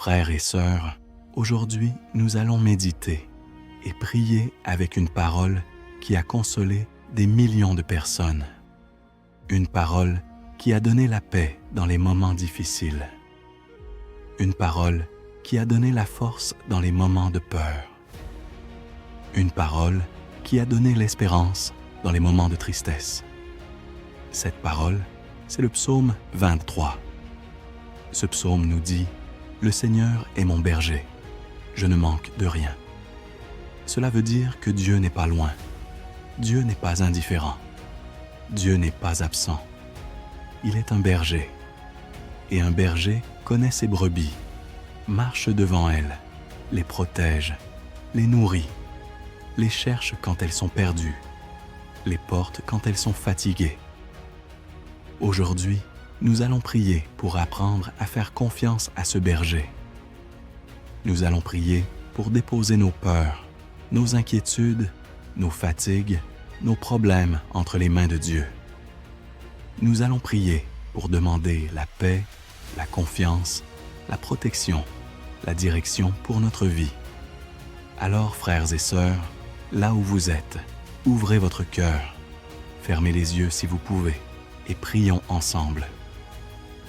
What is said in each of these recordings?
Frères et sœurs, aujourd'hui nous allons méditer et prier avec une parole qui a consolé des millions de personnes. Une parole qui a donné la paix dans les moments difficiles. Une parole qui a donné la force dans les moments de peur. Une parole qui a donné l'espérance dans les moments de tristesse. Cette parole, c'est le psaume 23. Ce psaume nous dit « Le Seigneur est mon berger, je ne manque de rien ». Cela veut dire que Dieu n'est pas loin, Dieu n'est pas indifférent, Dieu n'est pas absent. Il est un berger, et un berger connaît ses brebis, marche devant elles, les protège, les nourrit, les cherche quand elles sont perdues, les porte quand elles sont fatiguées. Aujourd'hui, nous allons prier pour apprendre à faire confiance à ce berger. Nous allons prier pour déposer nos peurs, nos inquiétudes, nos fatigues, nos problèmes entre les mains de Dieu. Nous allons prier pour demander la paix, la confiance, la protection, la direction pour notre vie. Alors, frères et sœurs, là où vous êtes, ouvrez votre cœur, fermez les yeux si vous pouvez et prions ensemble.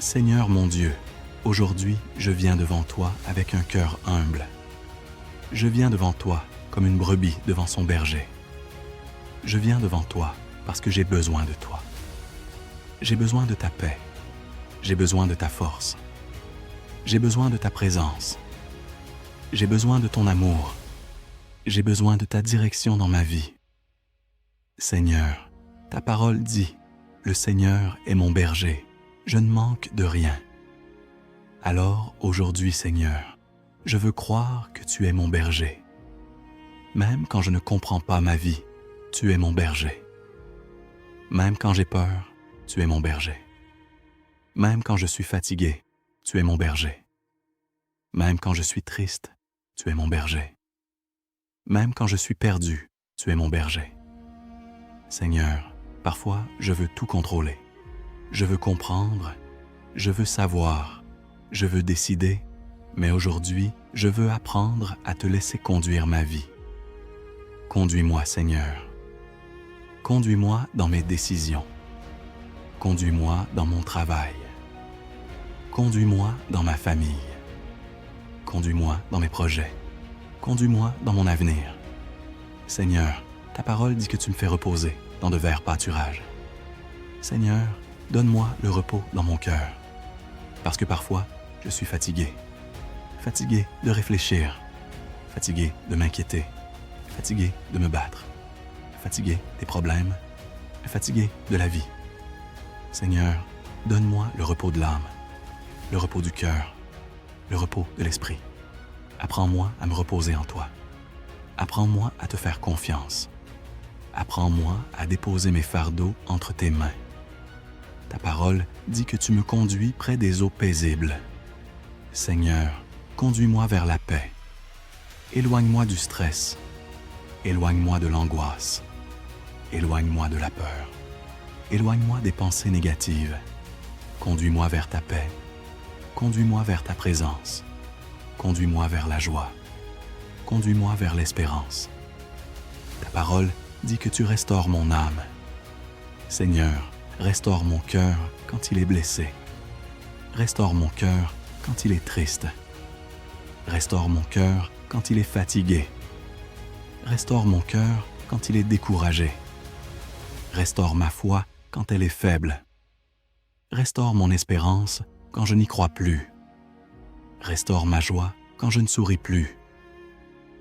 Seigneur mon Dieu, aujourd'hui je viens devant toi avec un cœur humble. Je viens devant toi comme une brebis devant son berger. Je viens devant toi parce que j'ai besoin de toi. J'ai besoin de ta paix. J'ai besoin de ta force. J'ai besoin de ta présence. J'ai besoin de ton amour. J'ai besoin de ta direction dans ma vie. Seigneur, ta parole dit « Le Seigneur est mon berger, je ne manque de rien ». Alors, aujourd'hui, Seigneur, je veux croire que tu es mon berger. Même quand je ne comprends pas ma vie, tu es mon berger. Même quand j'ai peur, tu es mon berger. Même quand je suis fatigué, tu es mon berger. Même quand je suis triste, tu es mon berger. Même quand je suis perdu, tu es mon berger. Seigneur, parfois je veux tout contrôler. Je veux comprendre, je veux savoir, je veux décider, mais aujourd'hui, je veux apprendre à te laisser conduire ma vie. Conduis-moi, Seigneur. Conduis-moi dans mes décisions. Conduis-moi dans mon travail. Conduis-moi dans ma famille. Conduis-moi dans mes projets. Conduis-moi dans mon avenir. Seigneur, ta parole dit que tu me fais reposer dans de verts pâturages. Seigneur, donne-moi le repos dans mon cœur, parce que parfois, je suis fatigué. Fatigué de réfléchir, fatigué de m'inquiéter, fatigué de me battre, fatigué des problèmes, fatigué de la vie. Seigneur, donne-moi le repos de l'âme, le repos du cœur, le repos de l'esprit. Apprends-moi à me reposer en toi. Apprends-moi à te faire confiance. Apprends-moi à déposer mes fardeaux entre tes mains. Ta parole dit que tu me conduis près des eaux paisibles. Seigneur, conduis-moi vers la paix. Éloigne-moi du stress. Éloigne-moi de l'angoisse. Éloigne-moi de la peur. Éloigne-moi des pensées négatives. Conduis-moi vers ta paix. Conduis-moi vers ta présence. Conduis-moi vers la joie. Conduis-moi vers l'espérance. Ta parole dit que tu restaures mon âme. Seigneur, restaure mon cœur quand il est blessé. Restaure mon cœur quand il est triste. Restaure mon cœur quand il est fatigué. Restaure mon cœur quand il est découragé. Restaure ma foi quand elle est faible. Restaure mon espérance quand je n'y crois plus. Restaure ma joie quand je ne souris plus.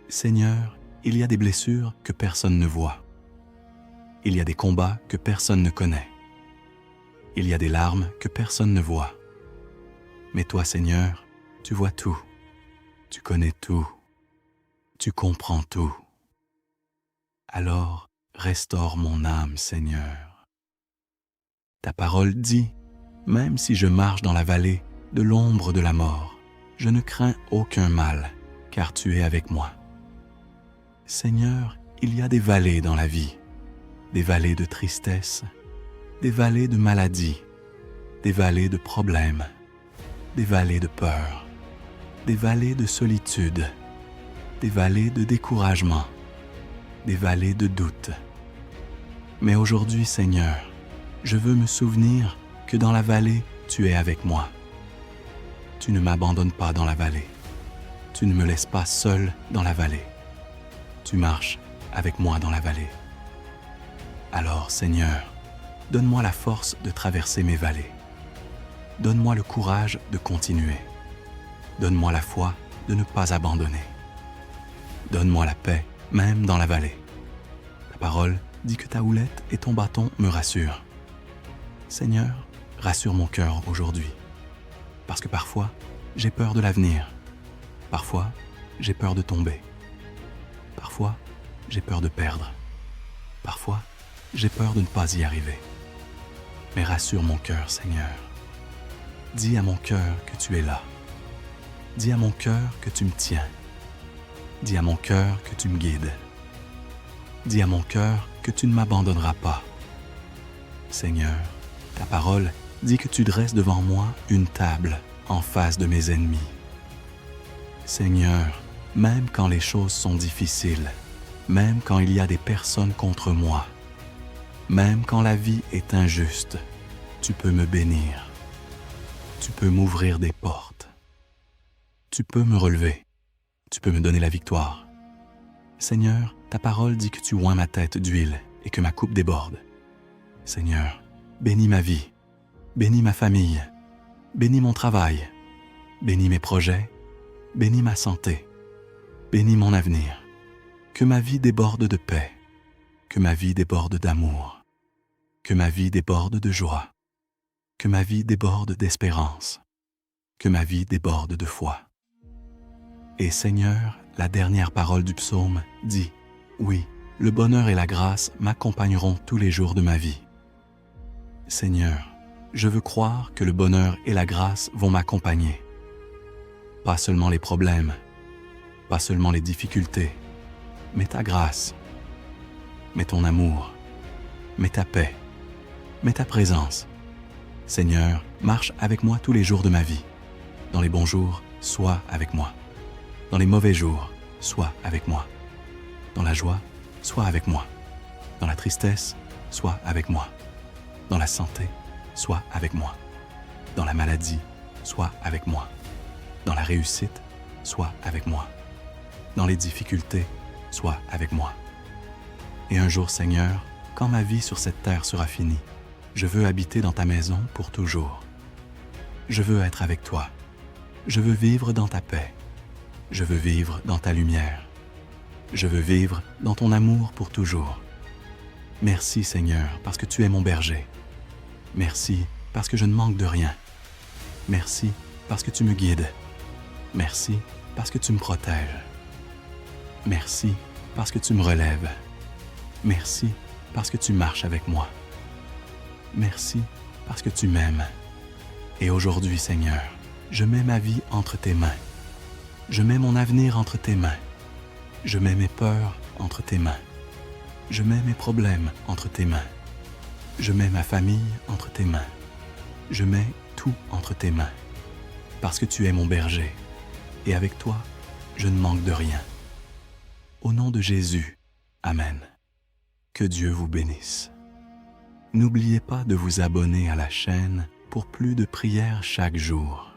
Seigneur, il y a des blessures que personne ne voit. Il y a des combats que personne ne connaît. Il y a des larmes que personne ne voit. Mais toi, Seigneur, tu vois tout. Tu connais tout. Tu comprends tout. Alors, restaure mon âme, Seigneur. Ta parole dit, même si je marche dans la vallée de l'ombre de la mort, je ne crains aucun mal, car tu es avec moi. Seigneur, il y a des vallées dans la vie, des vallées de tristesse, des vallées de maladie, des vallées de problèmes, des vallées de peur. des vallées de solitude, des vallées de découragement, des vallées de doute. Mais aujourd'hui, Seigneur, je veux me souvenir que dans la vallée, tu es avec moi. Tu ne m'abandonnes pas dans la vallée. Tu ne me laisses pas seul dans la vallée. Tu marches avec moi dans la vallée. Alors, Seigneur, donne-moi la force de traverser mes vallées. Donne-moi le courage de continuer. Donne-moi la foi de ne pas abandonner. Donne-moi la paix, même dans la vallée. Ta parole dit que ta houlette et ton bâton me rassurent. Seigneur, rassure mon cœur aujourd'hui. Parce que parfois, j'ai peur de l'avenir. Parfois, j'ai peur de tomber. Parfois, j'ai peur de perdre. Parfois, j'ai peur de ne pas y arriver. Mais rassure mon cœur, Seigneur. Dis à mon cœur que tu es là. Dis à mon cœur que tu me tiens. Dis à mon cœur que tu me guides. Dis à mon cœur que tu ne m'abandonneras pas. Seigneur, ta parole dit que tu dresses devant moi une table en face de mes ennemis. Seigneur, même quand les choses sont difficiles, même quand il y a des personnes contre moi, même quand la vie est injuste, tu peux me bénir. Tu peux m'ouvrir des portes. Tu peux me relever. Tu peux me donner la victoire. Seigneur, ta parole dit que tu oins ma tête d'huile et que ma coupe déborde. Seigneur, bénis ma vie, bénis ma famille, bénis mon travail, bénis mes projets, bénis ma santé, bénis mon avenir. Que ma vie déborde de paix, que ma vie déborde d'amour, que ma vie déborde de joie, que ma vie déborde d'espérance, que ma vie déborde de foi. Et Seigneur, la dernière parole du psaume dit, « Oui, le bonheur et la grâce m'accompagneront tous les jours de ma vie. » Seigneur, je veux croire que le bonheur et la grâce vont m'accompagner. Pas seulement les problèmes, pas seulement les difficultés, mais ta grâce, mais ton amour, mais ta paix, mais ta présence. Seigneur, marche avec moi tous les jours de ma vie. Dans les bons jours, sois avec moi. Dans les mauvais jours, sois avec moi. Dans la joie, sois avec moi. Dans la tristesse, sois avec moi. Dans la santé, sois avec moi. Dans la maladie, sois avec moi. Dans la réussite, sois avec moi. Dans les difficultés, sois avec moi. Et un jour, Seigneur, quand ma vie sur cette terre sera finie, je veux habiter dans ta maison pour toujours. Je veux être avec toi. Je veux vivre dans ta paix. Je veux vivre dans ta lumière. Je veux vivre dans ton amour pour toujours. Merci, Seigneur, parce que tu es mon berger. Merci parce que je ne manque de rien. Merci parce que tu me guides. Merci parce que tu me protèges. Merci parce que tu me relèves. Merci parce que tu marches avec moi. Merci parce que tu m'aimes. Et aujourd'hui, Seigneur, je mets ma vie entre tes mains. Je mets mon avenir entre tes mains. Je mets mes peurs entre tes mains. Je mets mes problèmes entre tes mains. Je mets ma famille entre tes mains. Je mets tout entre tes mains. Parce que tu es mon berger. Et avec toi, je ne manque de rien. Au nom de Jésus, Amen. Que Dieu vous bénisse. N'oubliez pas de vous abonner à la chaîne pour plus de prières chaque jour.